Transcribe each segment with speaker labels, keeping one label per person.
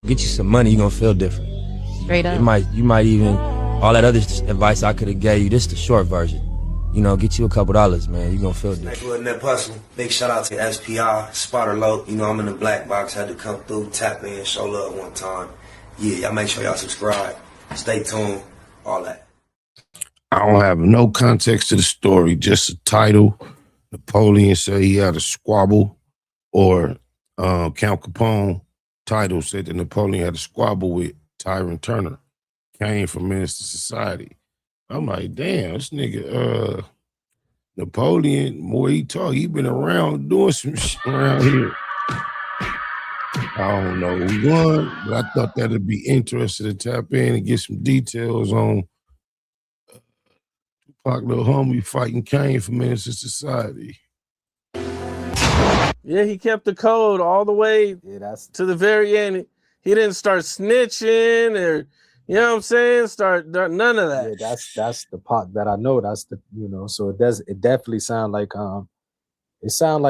Speaker 1: Get you some money, you're gonna feel different.
Speaker 2: Straight up.
Speaker 1: You might even, all that other advice I could have gave you, this is the short version. You know, get you a couple dollars, man. You're gonna feel different.
Speaker 3: Nip Hustle. Big shout out to SPI, Spotter Low. You know, I'm in the black box, had to come through, tap in, show love one time. Yeah, y'all make sure y'all subscribe. Stay tuned, all that.
Speaker 4: I don't have no context to the story, just a title. Napoleon said he had a squabble, or Count Capone title said that Napoleon had a squabble with Tyron Turner, Kane from Menace2Society. I'm like, damn, this nigga, Napoleon, more he talk, he been around doing some shit around here. I don't know who won, but I thought that'd be interesting to tap in and get some details on Tupac, little homie, fighting Kane from Menace2Society.
Speaker 5: Yeah, he kept the code all the way to the very end. He didn't start snitching or, you know what I'm saying? None of that.
Speaker 6: Yeah, that's the Pac that I know. That's the, you know, so it definitely sound like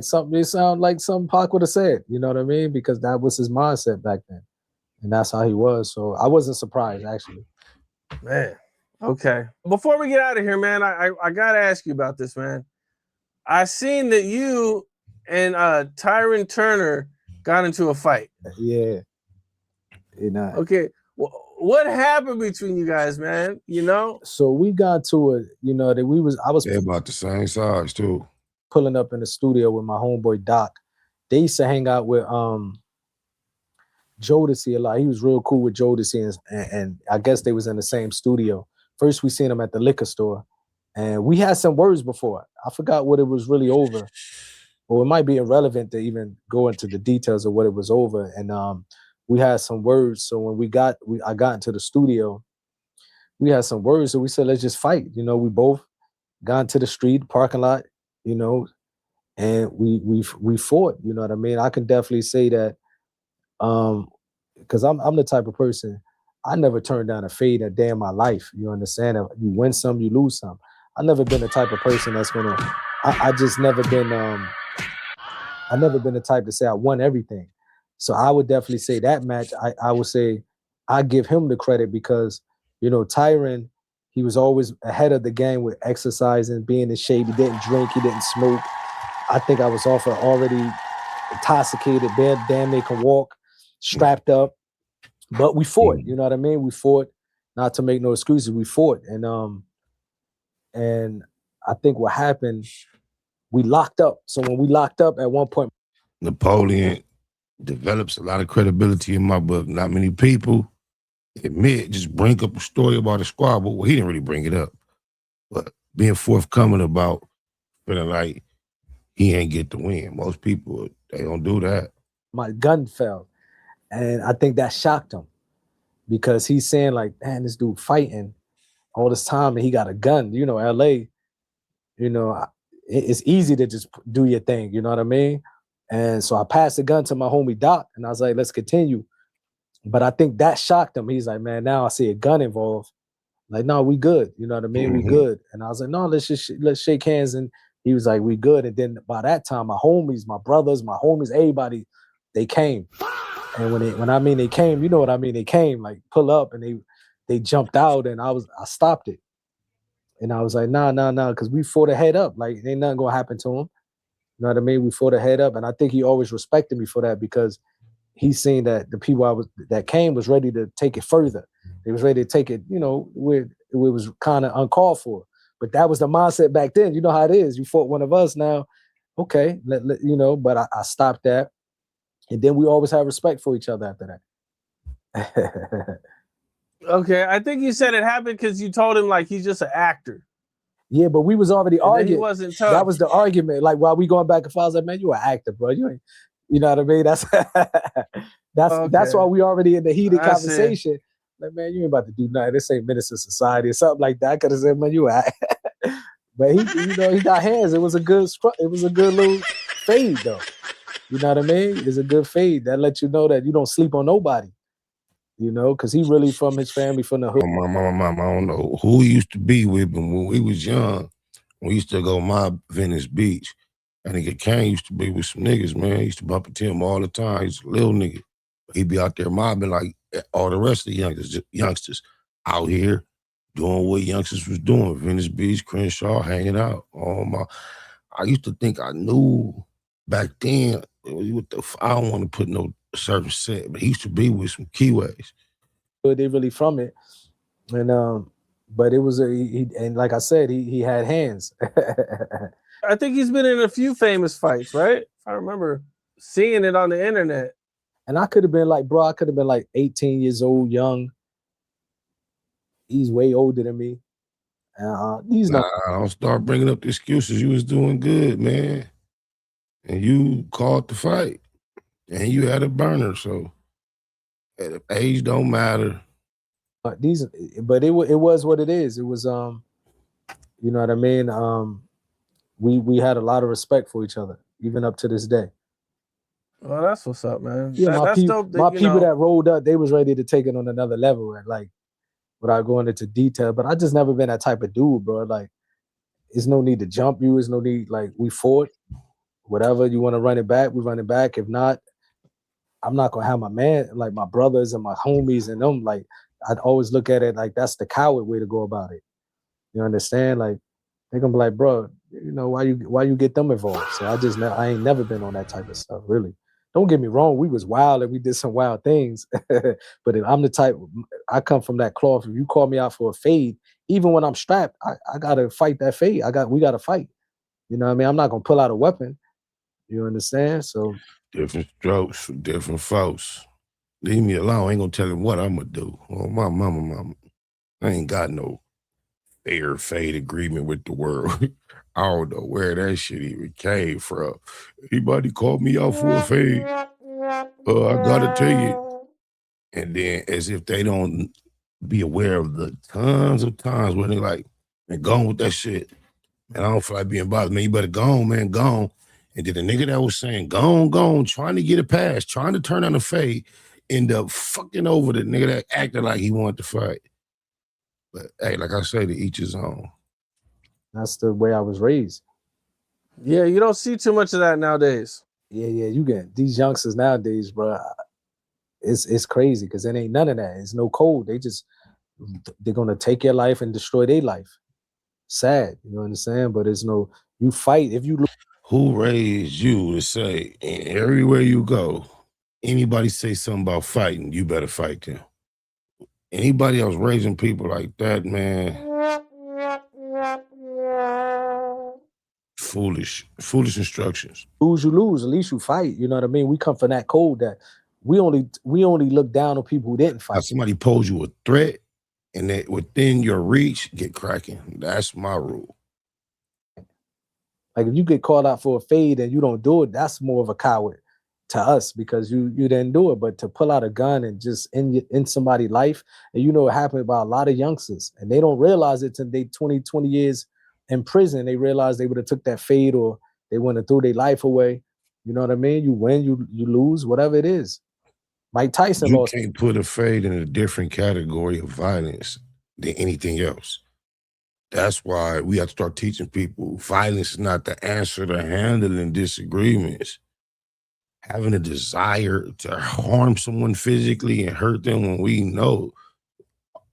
Speaker 6: something Pac would have said, you know what I mean? Because that was his mindset back then. And that's how he was. So I wasn't surprised, actually.
Speaker 5: Man, okay. Before we get out of here, man, I gotta ask you about this, man. I seen that you and Tyron Turner got into a fight.
Speaker 6: Yeah.
Speaker 5: Okay. What happened between you guys, man? You know?
Speaker 6: So we got to it, you know, that I was
Speaker 4: They're about the same size too.
Speaker 6: Pulling up in the studio with my homeboy Doc. They used to hang out with Jodeci a lot. He was real cool with Jodeci, and I guess they was in the same studio. First we seen him at the liquor store, and we had some words before. I forgot what it was really over. Or it might be irrelevant to even go into the details of what it was over. And we had some words. So when I got into the studio, we had some words. So we said, let's just fight. You know, we both got into the street, parking lot, you know, and we fought, you know what I mean? I can definitely say that, because I'm the type of person, I never turned down a fade a day in my life. You understand? You win some, you lose some. I've never been the type of person that's gonna, I just never been, I've never been the type to say I won everything. So I would definitely say that match, I would say I give him the credit because, you know, Tyron, he was always ahead of the game with exercising, being in shape. He didn't drink, he didn't smoke. I think I was already intoxicated, damn near can walk, strapped up. But we fought, you know what I mean? We fought, not to make no excuses, we fought. And I think what happened, we locked up. So when we locked up at one point,
Speaker 4: Napoleon develops a lot of credibility in my book. Not many people just bring up a story about a squabble. Well, he didn't really bring it up, but being forthcoming about feeling like he ain't get the win. Most people, they don't do that.
Speaker 6: My gun fell. And I think that shocked him because he's saying like, man, this dude fighting all this time and he got a gun. You know, LA, you know, it's easy to just do your thing, you know what I mean? And so I passed the gun to my homie Doc and I was like, let's continue. But I think that shocked him. He's like, man, now I see a gun involved. Like, no, we good. You know what I mean? We good. And I was like, no, let's shake hands. And he was like, we good. And then by that time, my homies, my brothers, my homies, everybody, they came. And when I mean they came, you know what I mean? They came, like pull up and they jumped out and I stopped it. And I was like, nah, because we fought a head up. Like, ain't nothing gonna happen to him. You know what I mean? We fought a head up. And I think he always respected me for that because he's seen that the people that came was ready to take it further. They was ready to take it, you know, where it was kind of uncalled for. But that was the mindset back then. You know how it is. You fought one of us now. Okay, you know, but I stopped that. And then we always had respect for each other after that.
Speaker 5: Okay, I think you said it happened because you told him like he's just an actor.
Speaker 6: Yeah, but we was already arguing.
Speaker 5: He wasn't tough.
Speaker 6: That was the argument. Like while we going back and forth, I was like, man, you an actor, bro. You know what I mean? That's why we already in the heated conversation. Like, man, you ain't about to do nothing. This ain't Menace2Society or something like that. I could have said, man, you an actor. But he got hands. It was a good little fade though. You know what I mean? It's a good fade. That lets you know that you don't sleep on nobody. You know, because he really from his family, from the hood.
Speaker 4: I don't know who he used to be with, but when we was young, we used to go mob Venice Beach. I think Kane used to be with some niggas, man. He used to bump into him all the time. He's a little nigga. He'd be out there mobbing like all the rest of the youngsters out here doing what youngsters was doing. Venice Beach, Crenshaw, hanging out. I used to think I knew back then. I don't want to put no certain set, but he used to be with some keyways.
Speaker 6: But they really from it, and but it was and like I said, he had hands.
Speaker 5: I think he's been in a few famous fights, right? I remember seeing it on the internet.
Speaker 6: And I could have been like, bro, I could have been like 18 years old, young. He's way older than me.
Speaker 4: Don't start bringing up the excuses. You was doing good, man. And you called the fight. And you had a burner, so age don't matter.
Speaker 6: But it was what it is. It was you know what I mean? We had a lot of respect for each other, even up to this day.
Speaker 5: Well, that's what's up, man.
Speaker 6: Yeah,
Speaker 5: that's dope.
Speaker 6: My people that rolled up, they was ready to take it on another level, and like without going into detail. But I just never been that type of dude, bro. Like, there's no need to jump you. There's no need, like, we fought. Whatever you want to run it back, we run it back. If not, I'm not gonna have my man, like my brothers and my homies and them. Like, I'd always look at it like that's the coward way to go about it. You understand? Like, they're gonna be like, bro, you know, why you get them involved? So I ain't never been on that type of stuff, really. Don't get me wrong, we was wild and we did some wild things. But I'm the type, I come from that cloth. If you call me out for a fade, even when I'm strapped, I gotta fight that fade. We gotta fight. You know what I mean? I'm not gonna pull out a weapon. You understand? So
Speaker 4: different strokes for different folks. Leave me alone. I ain't gonna tell him what I'm gonna do. Oh, my mama. I ain't got no fair fade agreement with the world. I don't know where that shit even came from. Anybody called me out for a fade? I gotta tell you. And then as if they don't be aware of the tons of times when they like, man, gone with that shit. And I don't feel like being bothered. Man, you better go on, man, go on. And then the nigga that was saying, go on, trying to get it past, trying to turn on the fade, end up fucking over the nigga that acted like he wanted to fight. But hey, like I say, to each his own.
Speaker 6: That's the way I was raised.
Speaker 5: Yeah, you don't see too much of that nowadays.
Speaker 6: Yeah, you get these youngsters nowadays, bro. It's crazy because there ain't none of that. It's no code. They're gonna take your life and destroy their life. Sad, you know what I'm saying? But it's no, you fight if you.
Speaker 4: Who raised you to say, everywhere you go, anybody say something about fighting, you better fight them? Anybody else raising people like that, man? Foolish instructions.
Speaker 6: Lose, you lose. At least you fight. You know what I mean? We come from that code that we only look down on people who didn't fight.
Speaker 4: Now somebody pose you a threat, and that within your reach, get cracking. That's my rule.
Speaker 6: Like if you get called out for a fade and you don't do it, that's more of a coward to us because you didn't do it. But to pull out a gun and just end somebody's life, and you know it happened about a lot of youngsters, and they don't realize it till they 20 years in prison. They realize they would have took that fade or they wouldn't have threw their life away. You know what I mean? You win, you lose, whatever it is. Mike Tyson lost.
Speaker 4: You can't put a fade in a different category of violence than anything else. That's why we have to start teaching people violence is not the answer to handling disagreements. Having a desire to harm someone physically and hurt them when we know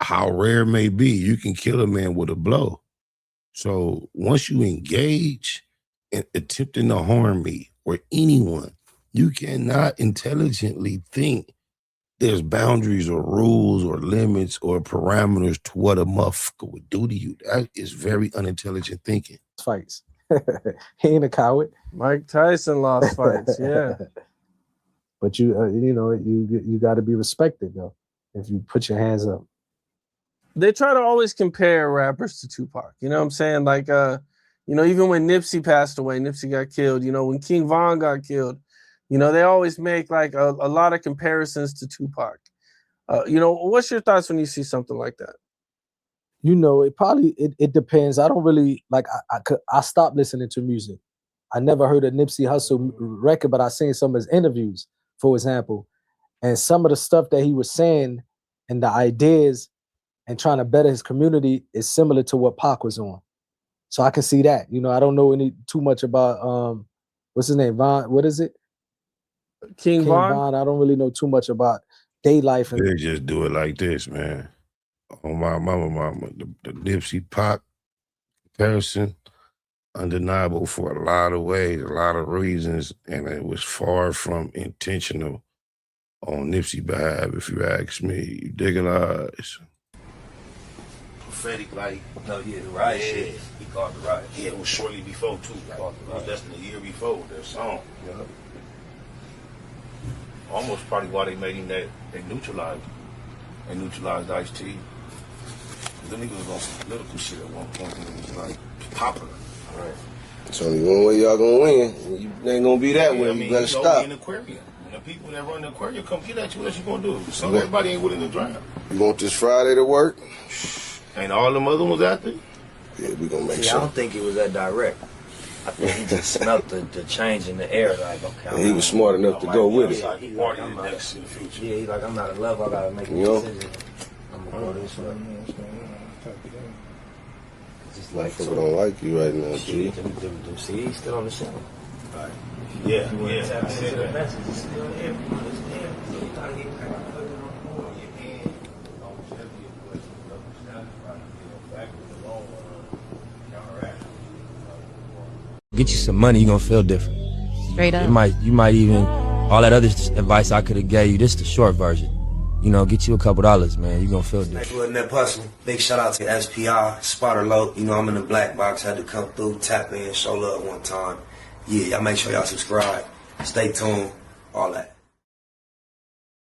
Speaker 4: how rare it may be, you can kill a man with a blow. So once you engage in attempting to harm me or anyone, you cannot intelligently think there's boundaries or rules or limits or parameters to what a motherfucker would do to you. That is very unintelligent thinking.
Speaker 6: Fights. He ain't a coward.
Speaker 5: Mike Tyson lost fights, yeah.
Speaker 6: But you know, you got to be respected though. If you put your hands up.
Speaker 5: They try to always compare rappers to Tupac. You know what I'm saying? Like, you know, even when Nipsey passed away, Nipsey got killed. You know, when King Von got killed. You know, they always make like a lot of comparisons to Tupac. You know, what's your thoughts when you see something like that?
Speaker 6: You know, it depends. I don't really like. I stopped listening to music. I never heard a Nipsey Hussle record, but I seen some of his interviews, for example, and some of the stuff that he was saying and the ideas and trying to better his community is similar to what Pac was on. So I can see that. You know, I don't know too much about what's his name, Von. What is it?
Speaker 5: King Von?
Speaker 6: Von, I don't really know too much about day life. And
Speaker 4: They just do it like this, man. On my mama, the Nipsey Pac comparison, undeniable for a lot of ways, a lot of reasons, and it was far from intentional on Nipsey's behalf, if you ask me. You dig it, eyes?
Speaker 2: Prophetic, like,
Speaker 3: No, yeah, the right
Speaker 2: Yeah.
Speaker 3: shit. He called the right.
Speaker 2: yeah, it was shortly before too. Like, it was less than a year before their song.
Speaker 3: Yeah.
Speaker 2: Almost probably why they made him that. They neutralized Ice-T. Them niggas was on some political shit at one point, and it was like popular.
Speaker 3: Right.
Speaker 7: It's only one way y'all gonna win. You ain't gonna be that way.
Speaker 2: I
Speaker 7: You
Speaker 2: mean,
Speaker 7: better
Speaker 2: you know,
Speaker 7: stop.
Speaker 2: in the aquarium. When the people that run the aquarium come get at you, what you gonna do? So everybody ain't willing to drown.
Speaker 7: You want this Friday to work?
Speaker 2: Ain't all them other ones out there?
Speaker 7: Yeah, we gonna make
Speaker 3: See, I
Speaker 7: sure.
Speaker 3: don't think it was that direct. I think he just smelt the change in the air. Like, okay.
Speaker 7: And he was smart enough to go with it.
Speaker 2: Like, he party the next in the future.
Speaker 3: Yeah, he's like, I'm not in love. I gotta make a
Speaker 7: You know?
Speaker 3: decision. I'm gonna go this way. Just like
Speaker 7: Motherfucker don't like you right now, G.
Speaker 3: See, he's still on the show.
Speaker 2: Yeah,
Speaker 3: You want to
Speaker 2: yeah,
Speaker 3: tap
Speaker 2: I
Speaker 3: into
Speaker 2: said
Speaker 3: the
Speaker 2: that.
Speaker 3: message? It's still there. It's there. So you gotta get back on
Speaker 1: Get you some money, you gonna feel different.
Speaker 8: Straight up.
Speaker 1: You might even, all that other advice I could have gave you, this the short version. You know, get you a couple dollars, man. You gonna feel different.
Speaker 3: Next with Nip Hustle. Big shout out to SPI, Spotter Low. You know, I'm in the black box. Had to come through, tap in, show love one time. Yeah, y'all make sure y'all subscribe. Stay tuned. All that.